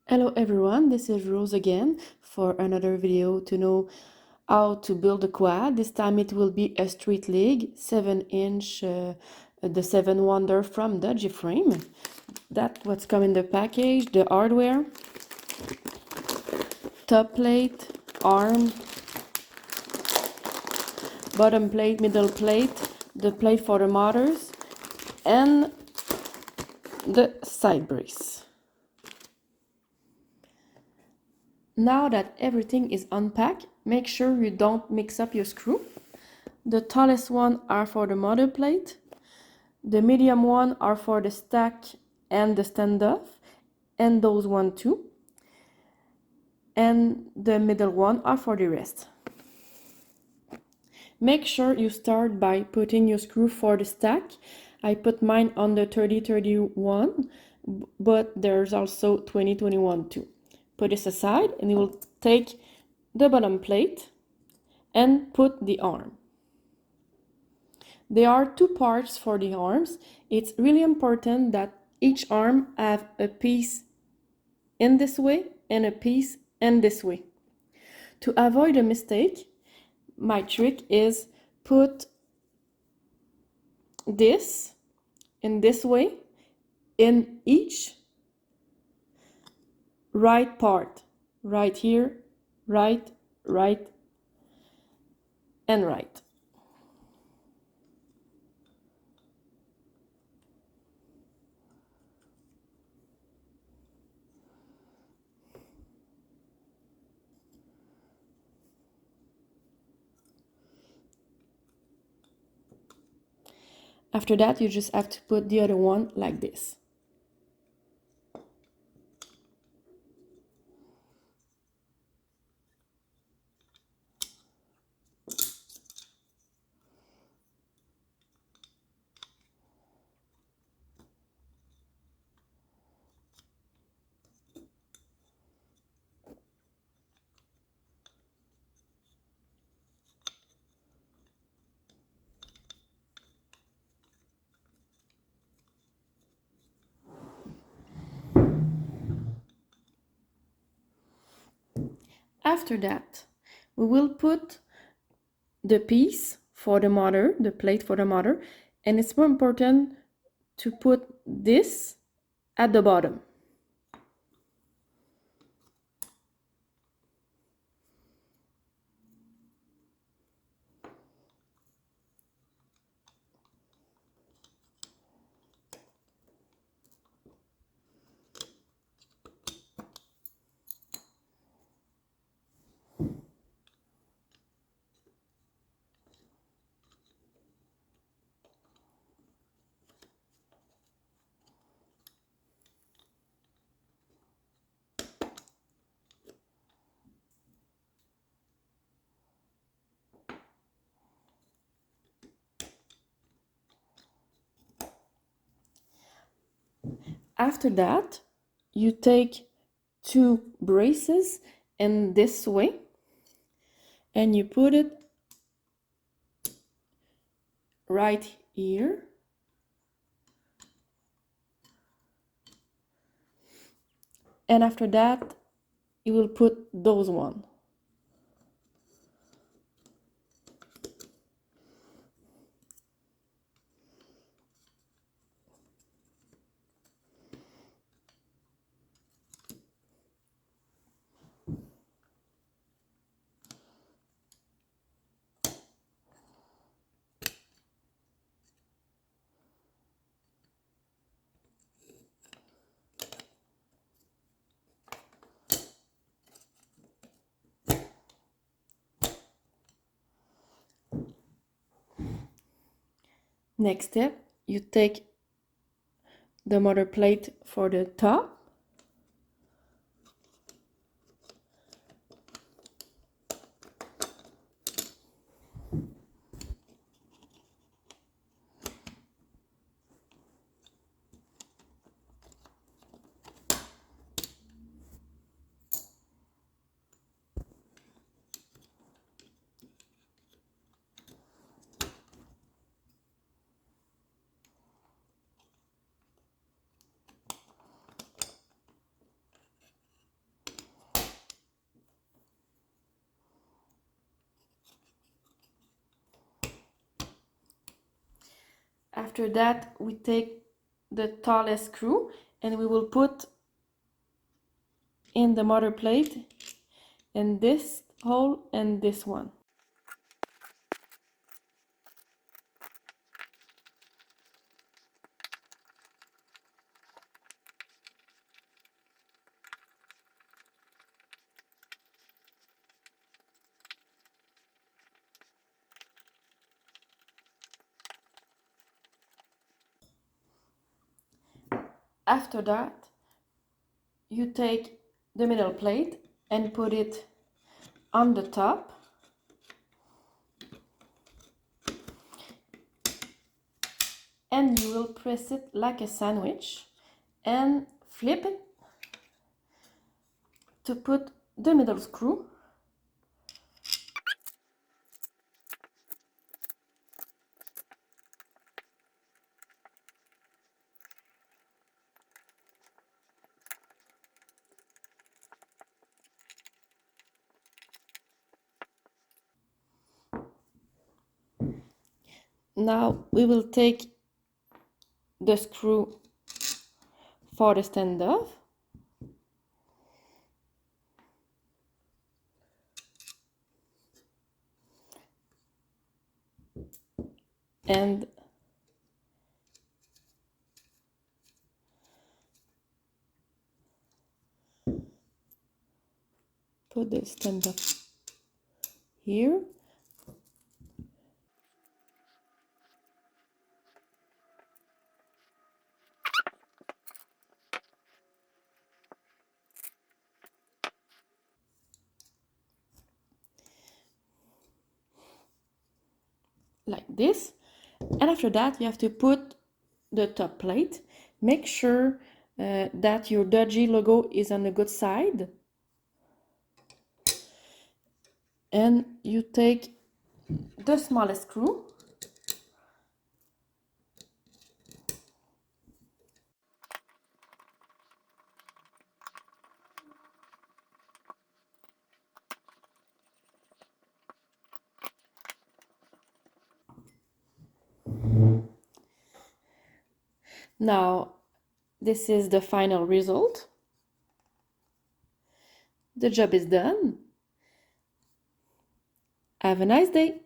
Hello everyone, this is Rose again for another video to know how to build a quad. This time it will be a street leg 7-inch, the 7 Wonder from DotG frame. That's what's come in the package, the hardware, top plate, arm, bottom plate, middle plate, the plate for the motors, and the side brace. Now that everything is unpacked, make sure you don't mix up your screw. The tallest one are for the mother plate, the medium one are for the stack and the standoff, and those one too. And the middle one are for the rest. Make sure you start by putting your screw for the stack. I put mine on the 30-31, but there's also 20-21 too. Put this aside and you will take the bottom plate and put the arm. There are two parts for the arms. It's really important that each arm have a piece in this way and a piece in this way. To avoid a mistake, my trick is put this in this way in each right part. Right here, right, and right. After that, you just have to put the other one like this. After that, we will put the piece for the motor, the plate for the motor, and it's more important to put this at the bottom. After that, you take two braces in this way and you put it right here. And after that, you will put those one. Next step, you take the motor plate for the top. After that, we take the tallest screw and we will put in the mother plate in this hole and this one. After that, you take the middle plate and put it on the top. And you will press it like a sandwich and flip it to put the middle screw. Now we will take the screw for the standoff and put the standoff here. Like this. And after that, you have to put the top plate. Make sure that your DotG logo is on the good side. And you take the smallest screw. Now, this is the final result. The job is done. Have a nice day.